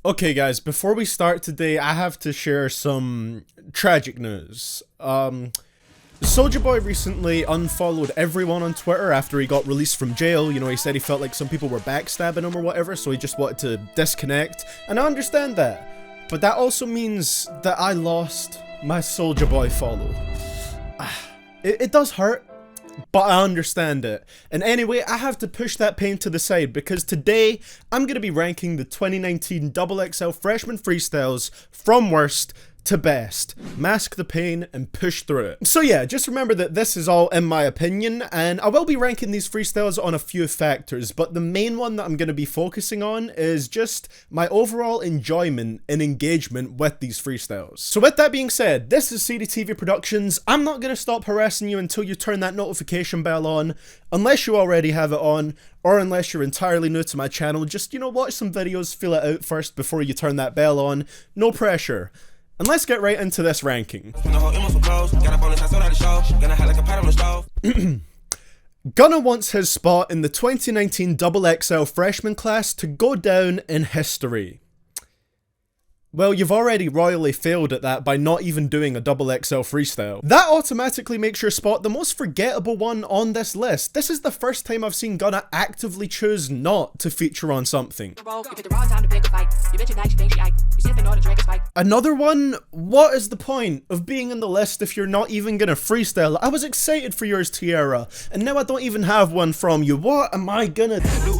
Okay guys, before we start today, I have to share some tragic news. Soulja Boy recently unfollowed everyone on Twitter after he got released from jail. You know, he said he felt like some people were backstabbing him or whatever, so he just wanted to disconnect. And I understand that. But that also means that I lost my Soulja Boy follow. It does hurt, but I understand it. And anyway, I have to push that pain to the side because today I'm going to be ranking the 2019 XXL Freshman Freestyles from worst to best. Mask the pain and push through it. So yeah, just remember that this is all in my opinion, and I will be ranking these freestyles on a few factors, but the main one that I'm going to be focusing on is just my overall enjoyment and engagement with these freestyles. So with that being said, this is CDTVProductions. I'm not going to stop harassing you until you turn that notification bell on, unless you already have it on, or unless you're entirely new to my channel. Just, you know, watch some videos, feel it out first before you turn that bell on. No pressure. And let's get right into this ranking. Gunna wants his spot in the 2019 XXL Freshman class to go down in history. Well, you've already royally failed at that by not even doing a XXL freestyle. That automatically makes your spot the most forgettable one on this list. This is the first time I've seen Gunna actively choose not to feature on something. Another one, what is the point of being in the list if you're not even gonna freestyle? I was excited for yours, Tierra, and now I don't even have one from you. What am I gonna do?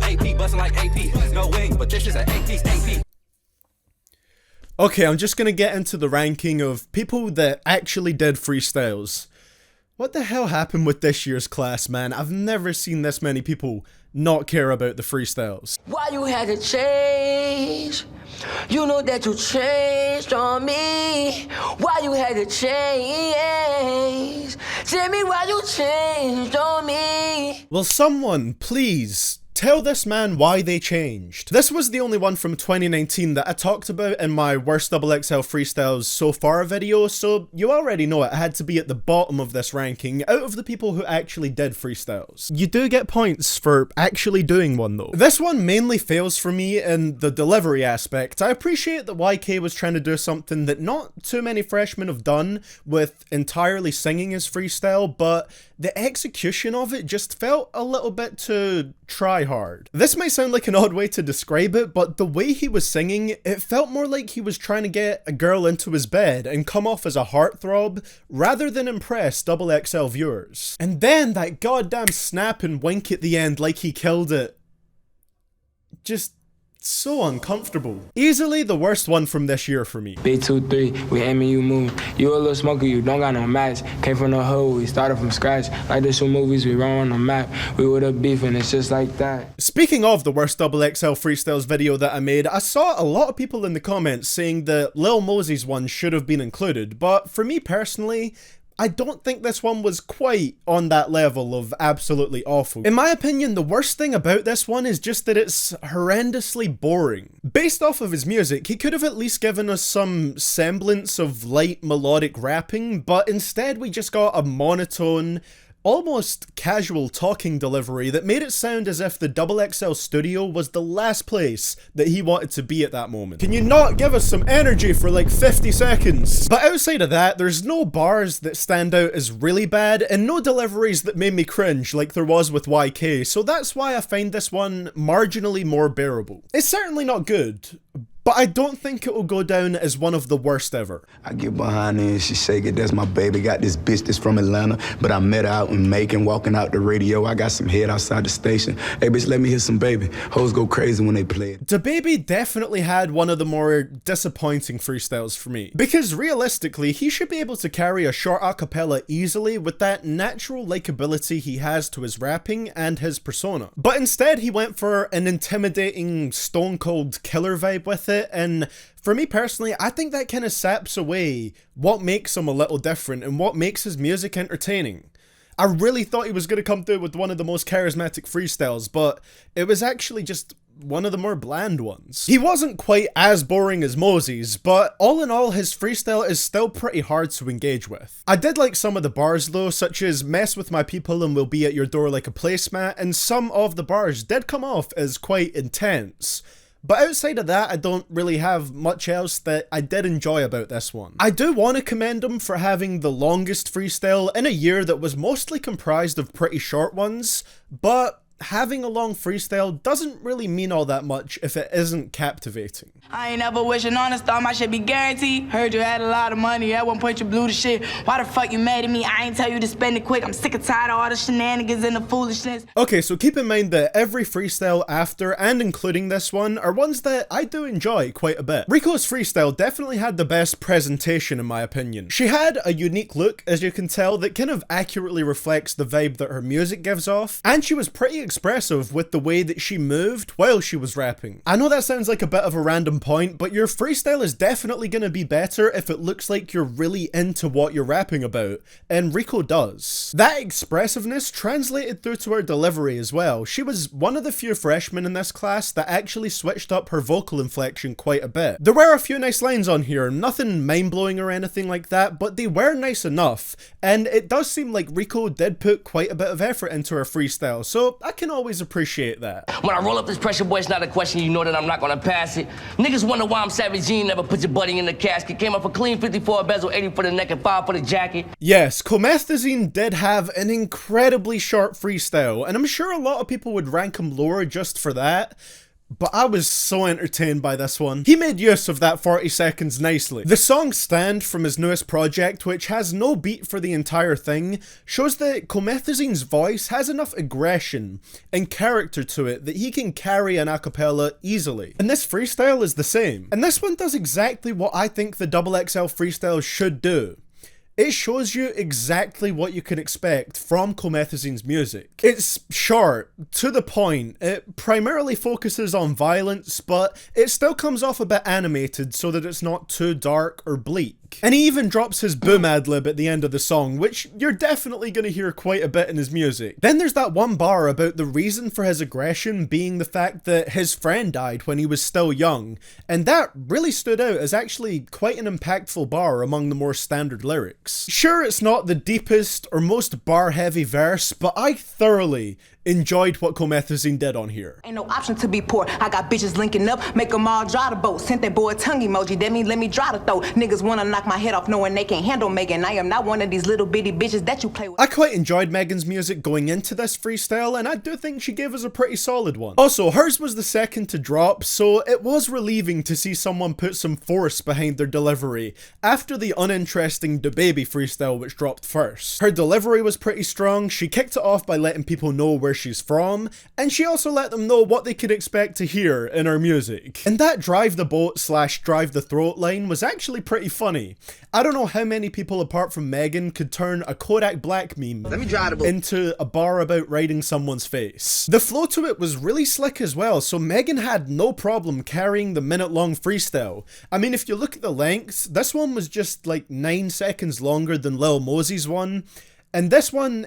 Okay, I'm just gonna get into the ranking of people that actually did freestyles. What the hell happened with this year's class, man? I've never seen this many people not care about the freestyles. Why you had to change? You know that you changed on me. Why you had to change? Tell me why you changed on me. Will someone please tell this man why they changed? This was the only one from 2019 that I talked about in my worst XXL freestyles so far video, so you already know it had to be at the bottom of this ranking out of the people who actually did freestyles. You do get points for actually doing one though. This one mainly fails for me in the delivery aspect. I appreciate that YK was trying to do something that not too many freshmen have done with entirely singing his freestyle, but the execution of it just felt a little bit too try hard. This might sound like an odd way to describe it, but the way he was singing, it felt more like he was trying to get a girl into his bed and come off as a heartthrob rather than impress XXL viewers. And then that goddamn snap and wink at the end like he killed it. Just so uncomfortable. Easily the worst one from this year for me. B23, we aiming, you moving. You a little smoker, you don't got no match. Came from the hood, we started from scratch. Like the show movies, we run on the map. We would have beef and it's just like that. Speaking of the worst XXL freestyles video that I made, I saw a lot of people in the comments saying that Lil Mosey's one should have been included, but for me personally, I don't think this one was quite on that level of absolutely awful. In my opinion, the worst thing about this one is just that it's horrendously boring. Based off of his music, he could have at least given us some semblance of light melodic rapping, but instead we just got a monotone, almost casual talking delivery that made it sound as if the XXL studio was the last place that he wanted to be at that moment. Can you not give us some energy for like 50 seconds? But outside of that, there's no bars that stand out as really bad and no deliveries that made me cringe like there was with YK, so that's why I find this one marginally more bearable. It's certainly not good, but I don't think it will go down as one of the worst ever. I get behind her and she shake it, that's my baby. Got this bitch that's from Atlanta, but I met her out in Macon, walking out the radio. I got some head outside the station. Hey bitch, let me hear some baby. Hoes go crazy when they play it. DaBaby definitely had one of the more disappointing freestyles for me. Because realistically, he should be able to carry a short acapella easily with that natural likability he has to his rapping and his persona. But instead he went for an intimidating stone cold killer vibe with it, and for me personally, I think that kind of saps away what makes him a little different and what makes his music entertaining. I really thought he was going to come through with one of the most charismatic freestyles, but it was actually just one of the more bland ones. He wasn't quite as boring as Mosey's, but all in all, his freestyle is still pretty hard to engage with. I did like some of the bars though, such as mess with my people and we'll be at your door like a placemat, and some of the bars did come off as quite intense. But outside of that, I don't really have much else that I did enjoy about this one. I do want to commend him for having the longest freestyle in a year that was mostly comprised of pretty short ones, but having a long freestyle doesn't really mean all that much if it isn't captivating. I ain't never wishing on a star, my shit be guaranteed. Heard you had a lot of money, at one point you blew the shit. Why the fuck you mad at me? I ain't tell you to spend it quick. I'm sick and tired of all the shenanigans and the foolishness. Okay, so keep in mind that every freestyle after and including this one are ones that I do enjoy quite a bit. Rico's freestyle definitely had the best presentation in my opinion. She had a unique look, as you can tell, that kind of accurately reflects the vibe that her music gives off, and she was pretty expressive with the way that she moved while she was rapping. I know that sounds like a bit of a random point, but your freestyle is definitely going to be better if it looks like you're really into what you're rapping about, and Rico does. That expressiveness translated through to her delivery as well. She was one of the few freshmen in this class that actually switched up her vocal inflection quite a bit. There were a few nice lines on here, nothing mind-blowing or anything like that, but they were nice enough, and it does seem like Rico did put quite a bit of effort into her freestyle, so I can always appreciate that. When I roll up this pressure, boy, it's not a question, you know that I'm not gonna pass it. Niggas wonder why I'm Savage G, never put your buddy in the casket. Came up a clean 54 bezel, 80 for the neck and 5 for the jacket. Yes, Comethazine did have an incredibly short freestyle, and I'm sure a lot of people would rank him lower just for that. But I was so entertained by this one. He made use of that 40 seconds nicely. The song Stand from his newest project, which has no beat for the entire thing, shows that Comethazine's voice has enough aggression and character to it that he can carry an acapella easily. And this freestyle is the same. And this one does exactly what I think the XXL Freestyles should do. It shows you exactly what you can expect from Comethazine's music. It's short, to the point, it primarily focuses on violence, but it still comes off a bit animated so that it's not too dark or bleak. And he even drops his boom ad-lib at the end of the song, which you're definitely going to hear quite a bit in his music. Then there's that one bar about the reason for his aggression being the fact that his friend died when he was still young, and that really stood out as actually quite an impactful bar among the more standard lyrics. Sure, it's not the deepest or most bar-heavy verse, but I thoroughly enjoyed what Comethazine did on here. Ain't no option to be poor. I got bitches linking up, make them all dry the boat. Sent that boy a tongue emoji, that mean let me dry the throat. Niggas wanna knock my head off knowing they can't handle Megan. I am not one of these little bitty bitches that you play with. I quite enjoyed Megan's music going into this freestyle, and I do think she gave us a pretty solid one. Also, hers was the second to drop, so it was relieving to see someone put some force behind their delivery after the uninteresting DaBaby freestyle which dropped first. Her delivery was pretty strong, she kicked it off by letting people know where she's from, and she also let them know what they could expect to hear in her music. And that drive the boat / drive the throat line was actually pretty funny. I don't know how many people apart from Megan could turn a Kodak Black meme into a bar about riding someone's face. The flow to it was really slick as well, so Megan had no problem carrying the minute-long freestyle. I mean, if you look at the lengths, this one was just like 9 seconds longer than Lil Mosey's one, and this one,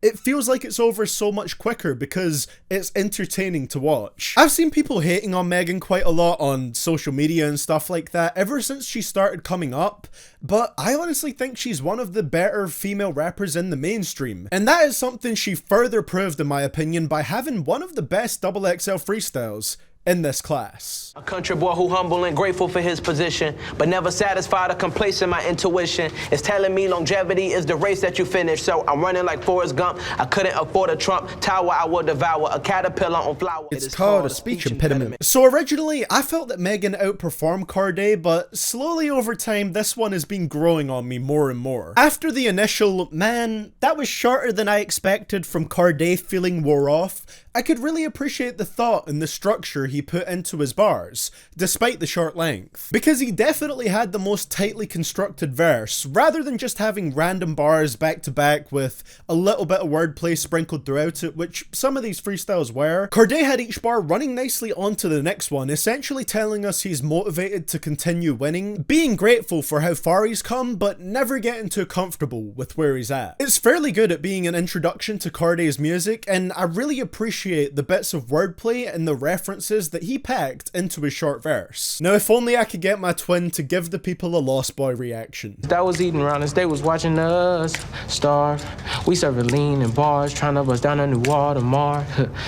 it feels like it's over so much quicker because it's entertaining to watch. I've seen people hating on Megan quite a lot on social media and stuff like that ever since she started coming up, but I honestly think she's one of the better female rappers in the mainstream. And that is something she further proved in my opinion by having one of the best XXL freestyles in this class. A country boy who humble and grateful for his position, but never satisfied or complacent. My intuition is telling me longevity is the race that you finish. So I'm running like Forrest Gump. I couldn't afford a Trump Tower. I will devour a caterpillar on flower. It's called a speech impediment. So originally, I felt that Megan outperformed Cordae, but slowly over time, this one has been growing on me more and more. After the initial, man, that was shorter than I expected from Cordae feeling wore off, I could really appreciate the thought and the structure he put into his bars, despite the short length. Because he definitely had the most tightly constructed verse, rather than just having random bars back to back with a little bit of wordplay sprinkled throughout it, which some of these freestyles were. Cordae had each bar running nicely onto the next one, essentially telling us he's motivated to continue winning, being grateful for how far he's come, but never getting too comfortable with where he's at. It's fairly good at being an introduction to Cordae's music, and I really appreciate the bits of wordplay and the references verses that he packed into his short verse. Now, if only I could get my twin to give the people a Lost Boy reaction. That was eating around us, they was watching us starve. We serving lean in bars, trying to bust down a new Watermark.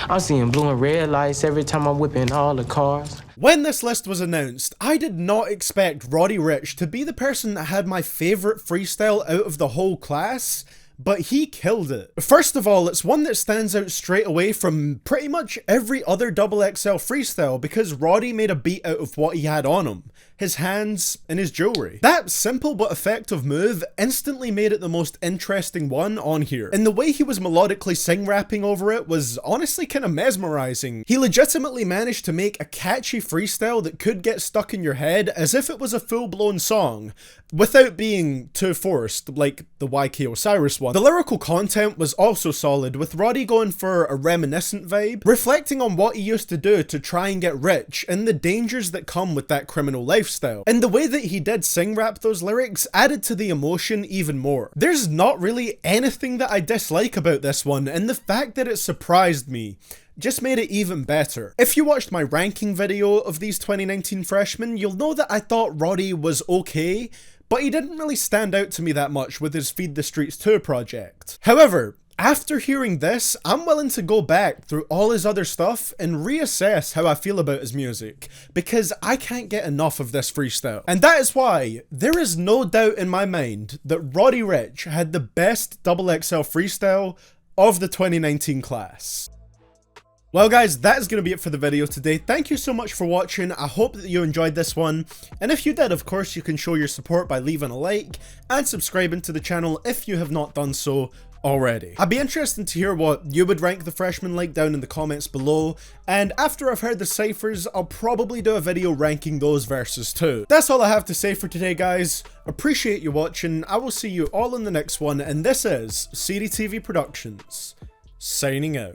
I'm seeing blue and red lights every time I'm whipping all the cars. When this list was announced, I did not expect Roddy Ricch to be the person that had my favourite freestyle out of the whole class, but he killed it. First of all, it's one that stands out straight away from pretty much every other XXL freestyle because Roddy made a beat out of what he had on him, his hands and his jewelry. That simple but effective move instantly made it the most interesting one on here, and the way he was melodically sing-rapping over it was honestly kind of mesmerizing. He legitimately managed to make a catchy freestyle that could get stuck in your head as if it was a full-blown song, without being too forced, like the YK Osiris one. The lyrical content was also solid, with Roddy going for a reminiscent vibe, reflecting on what he used to do to try and get rich and the dangers that come with that criminal lifestyle. And the way that he did sing rap those lyrics added to the emotion even more. There's not really anything that I dislike about this one, and the fact that it surprised me just made it even better. If you watched my ranking video of these 2019 freshmen, you'll know that I thought Roddy was okay, but he didn't really stand out to me that much with his Feed the Streets 2 project. However, after hearing this, I'm willing to go back through all his other stuff and reassess how I feel about his music, because I can't get enough of this freestyle. And that is why there is no doubt in my mind that Roddy Ricch had the best XXL freestyle of the 2019 class. Well guys, that is going to be it for the video today. Thank you so much for watching. I hope that you enjoyed this one. And if you did, of course, you can show your support by leaving a like and subscribing to the channel if you have not done so already. I'd be interested to hear what you would rank the freshmen like down in the comments below. And after I've heard the ciphers, I'll probably do a video ranking those verses too. That's all I have to say for today, guys. Appreciate you watching. I will see you all in the next one. And this is CDTVProductions, signing out.